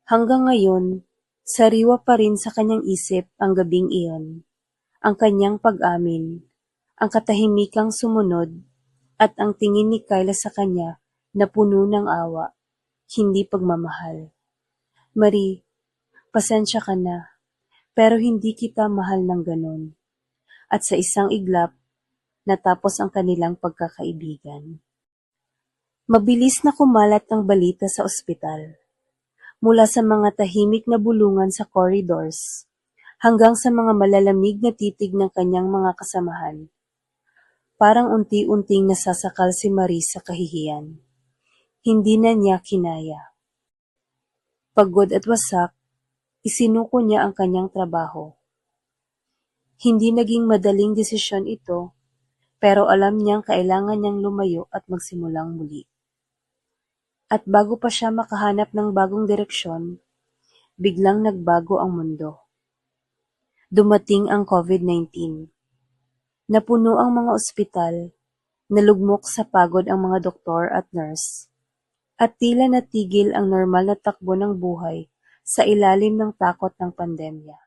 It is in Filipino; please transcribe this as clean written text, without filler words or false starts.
Hanggang ngayon, sariwa pa rin sa kanyang isip ang gabing iyon, ang kanyang pag-amin, ang katahimikang sumunod, at ang tingin ni Kyla sa kanya na puno ng awa, hindi pagmamahal. Marie, pasensya ka na, pero hindi kita mahal ng ganun. At sa isang iglap, natapos ang kanilang pagkakaibigan. Mabilis na kumalat ang balita sa ospital. Mula sa mga tahimik na bulungan sa corridors, hanggang sa mga malalamig na titig ng kanyang mga kasamahan. Parang unti-unting nasasakal si Marie sa kahihiyan. Hindi na niya kinaya. Pagod at wasak, isinuko niya ang kanyang trabaho. Hindi naging madaling desisyon ito, pero alam niyang kailangan niyang lumayo at magsimulang muli. At bago pa siya makahanap ng bagong direksyon, biglang nagbago ang mundo. Dumating ang COVID-19. Napuno ang mga ospital, nalugmok sa pagod ang mga doktor at nurse, at tila natigil ang normal na takbo ng buhay sa ilalim ng takot ng pandemya.